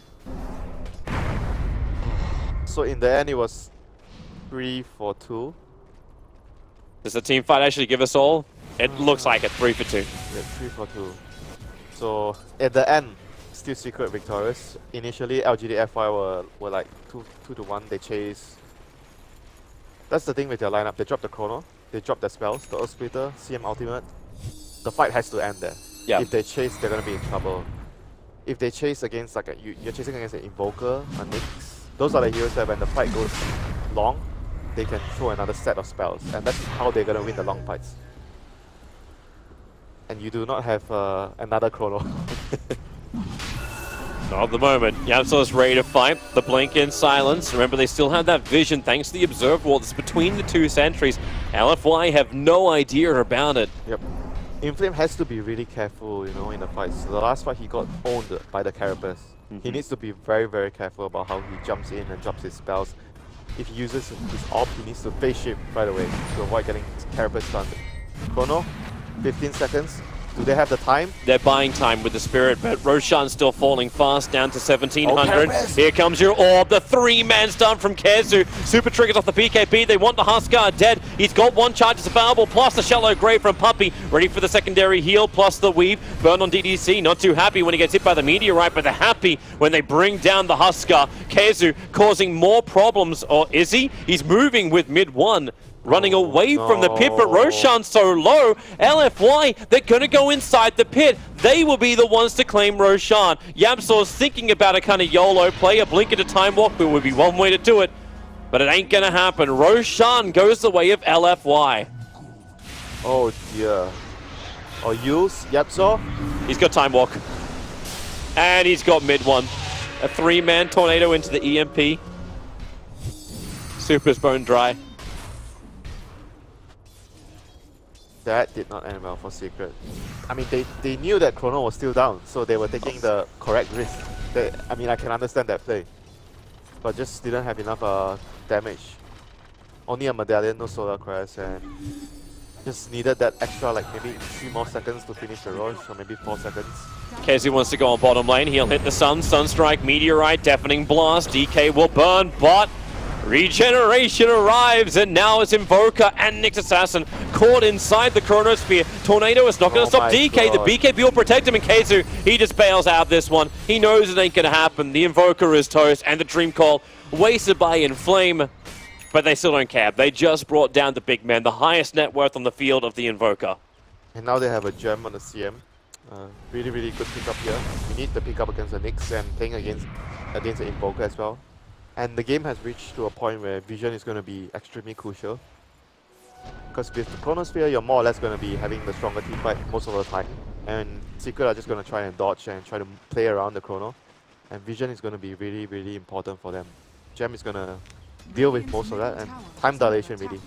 So in the end, it was 3-4-2. Does the team fight actually give us all? It looks like it, 3 for 2. Yeah, 3 for 2. So at the end, still Secret victorious. Initially, LGD-FY were like 2 to 1. They chase. That's the thing with their lineup. They drop the Chrono, they drop their spells, the Earth Splitter, CM Ultimate. The fight has to end there. Yeah. If they chase, they're gonna be in trouble. If they chase against like you're chasing against an Invoker, a Nyx, those are the heroes that when the fight goes long, they can throw another set of spells, and that's how they're gonna win the long fights. And you do not have another Chrono. Not at the moment. YapzOr's ready to fight. The blink in silence. Remember, they still have that vision thanks to the Observe Wall that's between the two sentries. LFY have no idea about it. Yep. Inflame has to be really careful, you know, in the fights. The last fight he got owned by the Carapace. He needs to be very, very careful about how he jumps in and drops his spells. If he uses his AWP, he needs to phase shift right away to avoid getting Carapace stunned. Chrono, 15 seconds. Do they have the time? They're buying time with the Spirit, but Roshan's still falling fast, down to 1700. Oh, here comes your orb, the 3-man stun from KheZu. Super triggers off the PKB, they want the Huskar dead. He's got 1 charge as available, plus the Shallow Grave from Puppey. Ready for the secondary heal, plus the weave. Burn on DDC, not too happy when he gets hit by the Meteorite, but they're happy when they bring down the Huskar. KheZu causing more problems, or is he? He's moving with mid-1. Running away from the pit, but Roshan's so low. LFY, they're going to go inside the pit. They will be the ones to claim Roshan. YapzOr's thinking about a kind of YOLO play, a blink at a time walk, but would be one way to do it. But it ain't going to happen. Roshan goes the way of LFY. Oh dear. Or use YapzOr? He's got time walk. And he's got mid-1. A 3-man tornado into the EMP. Super's bone dry. That did not end well for Secret. I mean, they knew that Chrono was still down, so they were taking the correct risk. I mean, I can understand that play. But just didn't have enough damage. Only a Medallion, no Solar Crest, and just needed that extra, like maybe 3 more seconds to finish the rush, or maybe 4 seconds. KheZu wants to go on bottom lane. He'll hit the Sunstrike, Meteorite, Deafening Blast. DK will burn, but regeneration arrives, and now it's Invoker and Nyx Assassin caught inside the Chronosphere. Tornado is not going to stop DK. God. The BKB will protect him, and KheZu, he just bails out this one. He knows it ain't going to happen. The Invoker is toast, and the Dream Call wasted by Inflame. But they still don't care. They just brought down the big man, the highest net worth on the field of the Invoker. And now they have a gem on the CM. Really, really good pickup here. We need the pickup against the Nyx and playing against the Invoker as well. And the game has reached to a point where vision is going to be extremely crucial. Because with the Chronosphere, you're more or less going to be having the stronger team fight most of the time. And Secret are just going to try and dodge and try to play around the Chrono. And vision is going to be really, really important for them. Gem is going to deal with most of that, and time dilation really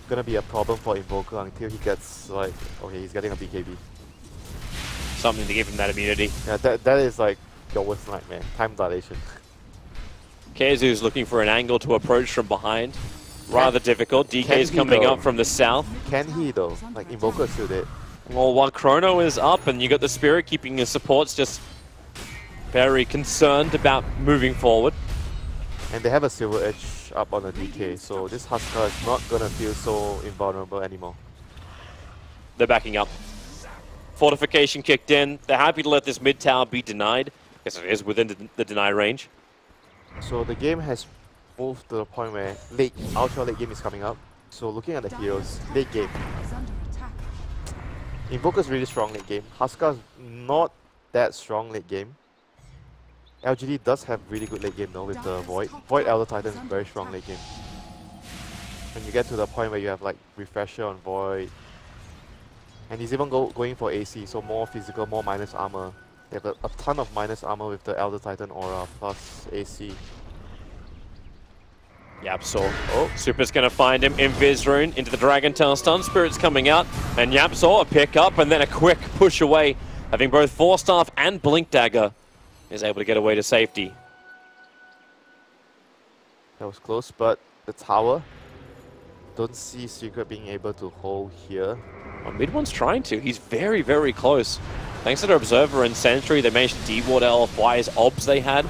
going to be a problem for Invoker until he gets like, okay, he's getting a BKB. Something to give him that immunity. Yeah, that is like your worst nightmare, time dilation. KheZu is looking for an angle to approach from behind. Rather difficult. DK is coming up from the south. Can he though? Like Invoker still dead. Well, while Chrono is up and you got the Spirit keeping his supports just very concerned about moving forward. And they have a Silver Edge up on the DK, so this Huskar is not gonna feel so invulnerable anymore. They're backing up. Fortification kicked in. They're happy to let this mid tower be denied, because it is within the deny range. So the game has moved to the point where ultra late game is coming up. So looking at the heroes, late game. Invoker's really strong late game. Huskar's not that strong late game. LGD does have really good late game though with the Void. Void Elder Titan is very strong late game. When you get to the point where you have like Refresher on Void. And he's even going for AC, so more physical, more minus armor. They have a ton of minus armor with the Elder Titan Aura plus AC. YapzOr. Oh, Super's going to find him in Vizrune into the Dragon Tail stun. Spirit's coming out, and YapzOr a pick up and then a quick push away, having both Force Staff and Blink Dagger. Is able to get away to safety. That was close, but the tower, don't see Secret being able to hold here. Well, mid-one's trying to. He's very, very close. Thanks to their Observer and Sentry, they managed to deward LFY's obs they had.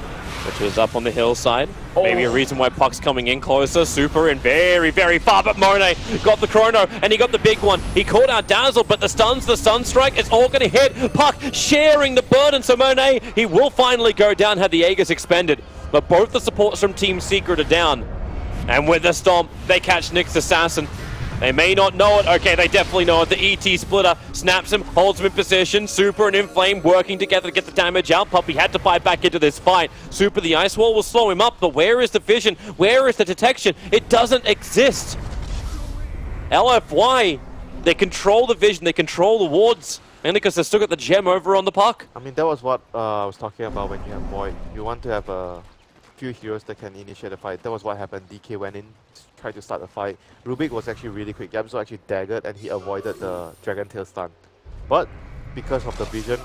which is up on the hillside. Maybe a reason why Puck's coming in closer. Super and very, very far, but Monet got the chrono, and he got the big one. He caught out Dazzle, but the stun strike, it's all going to hit. Puck sharing the burden, so Monet, he will finally go down, have the Aegis expended. But both the supports from Team Secret are down. And with the stomp, they catch Nick's assassin. They may not know it. Okay, they definitely know it. The ET splitter snaps him, holds him in position. Super and Inflame working together to get the damage out. Puppey had to fight back into this fight. Super, the ice wall will slow him up, but where is the vision? Where is the detection? It doesn't exist. LFY, they control the vision, they control the wards. Mainly because they still got the gem over on the Puck. I mean, that was what I was talking about when you have Void. You want to have a few heroes that can initiate a fight. That was what happened. DK went in, tried to start a fight. Rubik was actually really quick. YapzOr actually daggered and he avoided the Dragon Tail stun. But because of the vision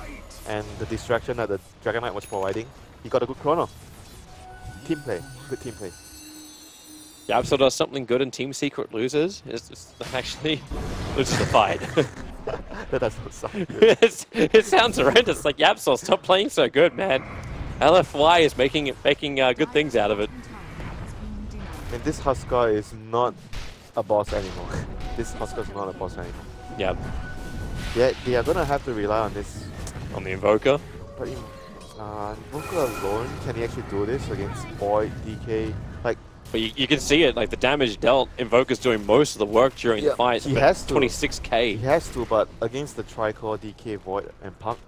and the distraction that the Dragon Knight was providing, he got a good chrono. Team play. Good team play. YapzOr does something good and Team Secret loses. It's actually loses the fight. That doesn't sound good. It sounds horrendous. Like, YapzOr, stop playing so good, man. LFY is making good things out of it. And this Huskar is not a boss anymore. This Huskar is not a boss anymore. Yep. Yeah, they are gonna have to rely on this. On the Invoker. But Invoker alone, can he actually do this against Void, DK? Like, but you can see it, like the damage dealt, Invoker's doing most of the work during the fight. He has to. 26k. He has to, but against the Tricore, DK, Void, and Puck,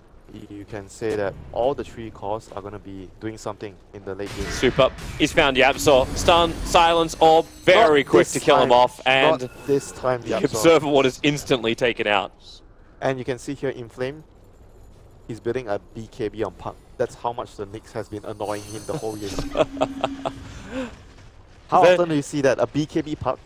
you can say that all the three cores are going to be doing something in the late game. Super. He's found YapzOr. Stun, silence, orb, very quick to kill him off. And not this time, the Observer Ward is instantly taken out. And you can see here, Inflame, he's building a BKB on Puck. That's how much the Nyx has been annoying him the whole game. How often do you see that? A BKB Puck?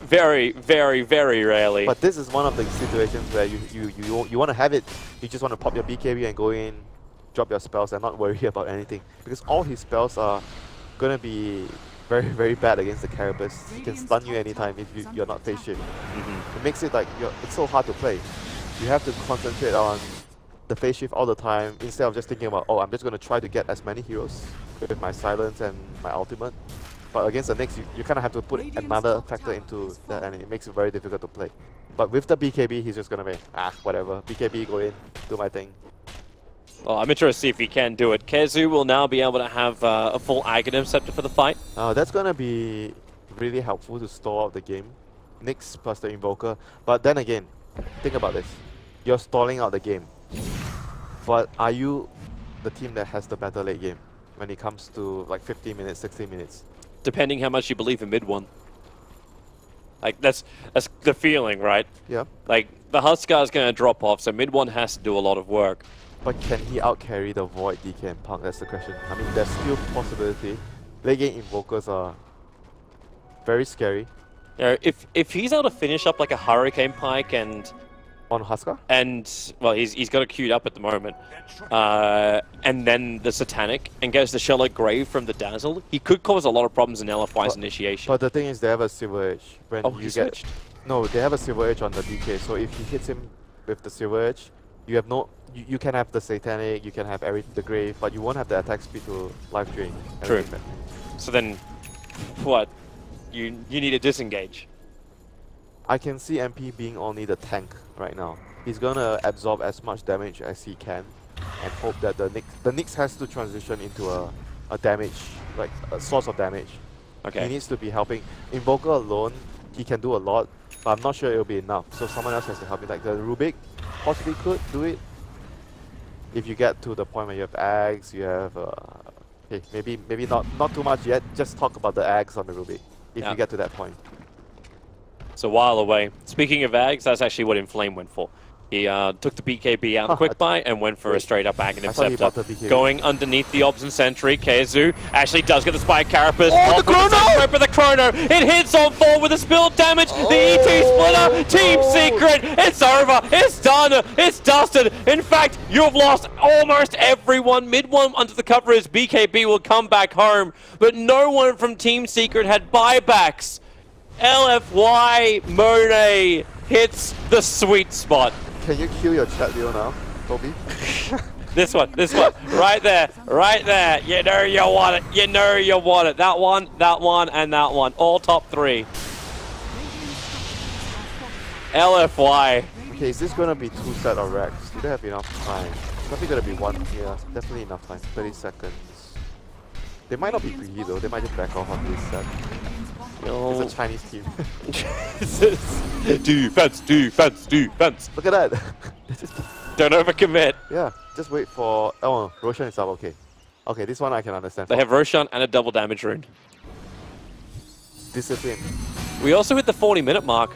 Very, very, very rarely. But this is one of the situations where you want to have it. You just want to pop your BKB and go in, drop your spells and not worry about anything. Because all his spells are going to be very, very bad against the Carapace. He can stun you anytime if you're not face shift. It makes it like, it's so hard to play. You have to concentrate on the face shift all the time instead of just thinking about, oh, I'm just going to try to get as many heroes with my silence and my ultimate. But against the Nyx, you kind of have to put another factor into that, and it makes it very difficult to play. But with the BKB, he's just going to be, whatever. BKB, go in, do my thing. Well, I'm interested to see if he can do it. KheZu will now be able to have a full Aghanim Scepter for the fight. That's going to be really helpful to stall out the game. Nyx plus the Invoker. But then again, think about this. You're stalling out the game. But are you the team that has the better late game when it comes to like 15 minutes, 60 minutes? Depending how much you believe in mid one. Like, that's the feeling, right? Yeah. Like, the Huskar is going to drop off, so mid one has to do a lot of work. But can he out-carry the Void, DK, and Puck? That's the question. I mean, there's still possibility. Late game Invokers are very scary. Yeah, if he's able to finish up like a Hurricane Pike and... On Huskar? And, well, he's got it queued up at the moment. And then the Satanic, and gets the Shallow Grave from the Dazzle. He could cause a lot of problems in LFY's initiation. But the thing is, they have a Silver Edge. When he switched? No, they have a Silver Edge on the DK, so if he hits him with the Silver Edge, you have no... You can have the Satanic, you can have the Grave, but you won't have the attack speed to life drain. True. So then, what? You need to disengage. I can see MP being only the tank right now. He's gonna absorb as much damage as he can and hope that the Nyx has to transition into a damage, like a source of damage. Okay. He needs to be helping. Invoker alone, he can do a lot, but I'm not sure it'll be enough. So someone else has to help him. Like the Rubik possibly could do it. If you get to the point where you have Ags, you have okay, maybe not too much yet. Just talk about the Ags on the Rubik if you get to that point. It's a while away. Speaking of Ags, that's actually what Inflame went for. He took the BKB out quick buy and went for a straight up Aghanim Scepter. Going underneath the Obs and Sentry, KheZu actually does get the Spike Carapace. Oh, the chrono! With the chrono! It hits on 4 with the spilled damage. The ET splitter! Team Secret! It's over! It's done! It's dusted! In fact, you've lost almost everyone. Mid one under the cover is BKB will come back home, but no one from Team Secret had buybacks. LFY Monet hits the sweet spot. Can you kill your chat, Leo, now? Toby. This one, right there, right there. You know you want it, you know you want it. That one, and that one. All top 3. LFY. Okay, is this gonna be 2 sets of racks? Do they have enough time? It's probably gonna be 1. Yeah, definitely enough time. 30 seconds. They might not be greedy though. They might just back off on this set. It's a Chinese team. Defense, defense, defense. Look at that. Don't overcommit. Yeah, just wait for... Oh, Roshan is up, okay. Okay, this one I can understand. They have Roshan and a double damage rune. Discipline. We also hit the 40-minute mark.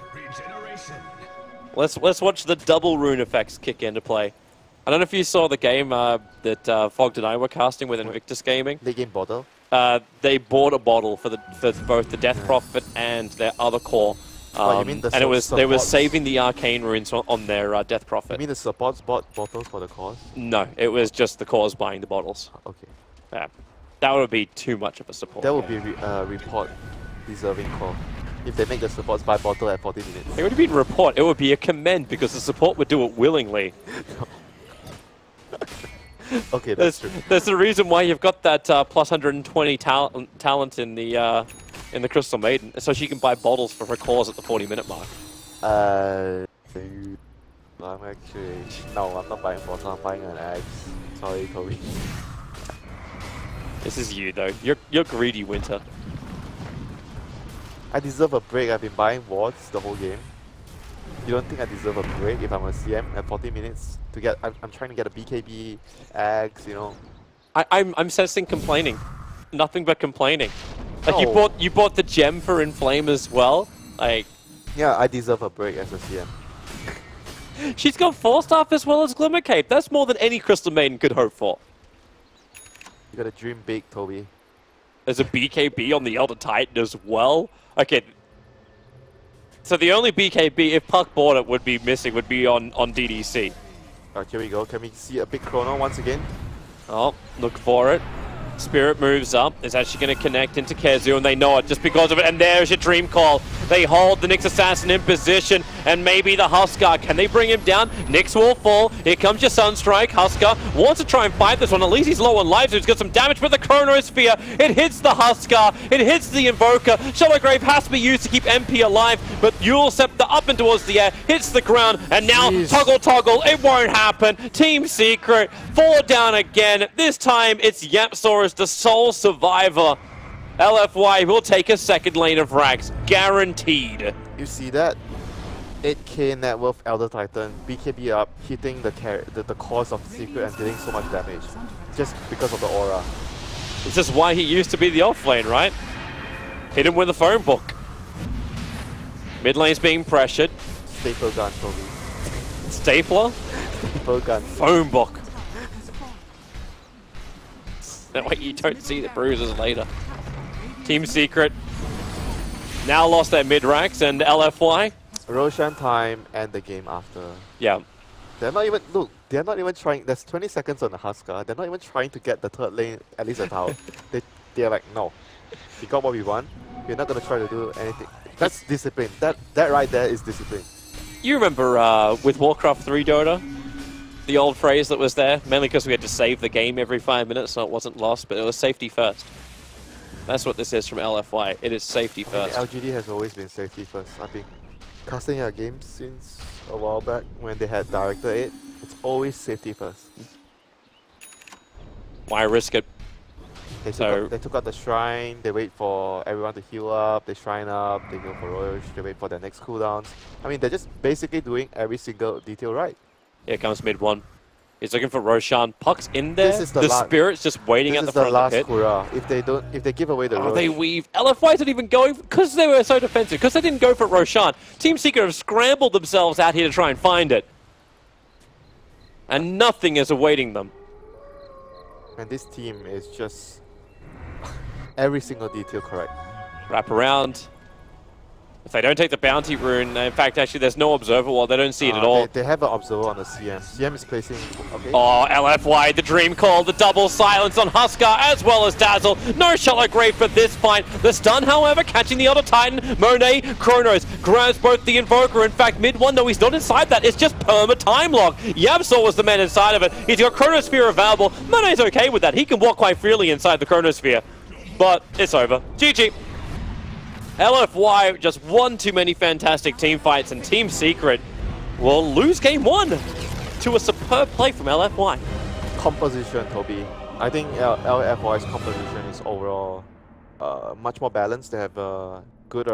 Let's watch the double rune effects kick into play. I don't know if you saw the game that Fogged and I were casting with Invictus Gaming. They game bottle? They bought a bottle for both the Death Prophet and their other core. You mean the and they were saving the arcane runes on their Death Prophet. You mean the supports bought bottles for the cores? No, it was just the cores buying the bottles. Okay. Yeah, that would be too much of a support. That would be report deserving core. If they make the supports buy bottle at 40 minutes. It would be a report. It would be a commend because the support would do it willingly. Okay, that's true. There's a reason why you've got that plus 120 talent in the Crystal Maiden, so she can buy bottles for her cores at the 40-minute mark. I'm actually... No, I'm not buying bottle, I'm buying an axe. Sorry, Toby. This is you, though. You're greedy, Winter. I deserve a break. I've been buying wards the whole game. You don't think I deserve a break if I'm a CM at 40 minutes to get... I'm trying to get a BKB, axe, you know. I'm sensing complaining. Nothing but complaining. Like No. you bought the gem for Inflame as well. Like Yeah, I deserve a break as a CM. she's got 4-staff as well as Glimmer Cape. That's more than any Crystal Maiden could hope for. You gotta dream big, Toby. There's a BKB on the Elder Titan as well. Okay. So the only BKB, if Puck bought it, would be missing, would be on DDC. Alright, here we go. Can we see a big chrono once again? Oh, look for it. Spirit moves up. Is actually going to connect into KheZu, and they know it just because of it. And there's your dream call. They hold the Nyx Assassin in position, and maybe the Huskar. Can they bring him down? Nyx will fall. Here comes your Sunstrike. Huskar wants to try and fight this one. At least he's low on life, so he's got some damage, but the Chronosphere, it hits the Huskar. It hits the Invoker. Shadowgrave has to be used to keep MP alive, but Yule Scepter up and towards the air, hits the ground, and now toggle. It won't happen. Team Secret fall down again. This time it's YapzOr, the sole survivor. LFY will take a second lane of rags, guaranteed. You see that? 8k net worth Elder Titan, BKB up, hitting the cause of Secret and dealing so much damage. Just because of the aura. This is why he used to be the offlane, right? Hit him with a phone book. Mid lane's being pressured. Staple gun, Toby. Stapler? Staple gun. Phone book. That way you don't see the bruises later. Team Secret now lost their mid-racks, and LFY. Roshan time and the game after. Yeah. They're not even, look, they're not even trying, there's 20 seconds on the Huskar, they're not even trying to get the third lane, at least a tower. They're like, no, we got what we want, we're not going to try to do anything. That's discipline. That right there is discipline. You remember with Warcraft 3 Dota? The old phrase that was there, mainly because we had to save the game every 5 minutes so it wasn't lost, but it was safety first. That's what this is from LFY. It is safety first. LGD has always been safety first. I've been casting our games since a while back when they had Director 8. It's always safety first. Why risk it? They took out the shrine, they wait for everyone to heal up, they shrine up, they go for Rosh, they wait for their next cooldowns. I mean, they're just basically doing every single detail right. Here comes mid one. He's looking for Roshan. Puck's in there. This is the Spirit's just waiting at the front of the pit. This is the last Kura. If they give away the Rosh. They weave. LFY's not even going because they were so defensive. Because they didn't go for Roshan. Team Secret have scrambled themselves out here to try and find it. And nothing is awaiting them. And this team is just every single detail correct. Wrap around. If they don't take the bounty rune, in fact, actually, there's no observer wall. They don't see it at all. They have an observer on the CM. CM is placing. Okay. Oh, LFY, the dream call, the double silence on Huskar as well as Dazzle. No shallow grave for this fight. The stun, however, catching the other Titan. Monet, Kronos grabs both the Invoker. In fact, mid one, though, he's not inside that. It's just perma time lock. YapzOr was the man inside of it. He's got Chronosphere available. Monet's okay with that. He can walk quite freely inside the Chronosphere. But it's over. GG. LFY just one too many fantastic team fights, and Team Secret will lose game one to a superb play from LFY. Composition, Toby. I think LFY's composition is overall much more balanced. They have a good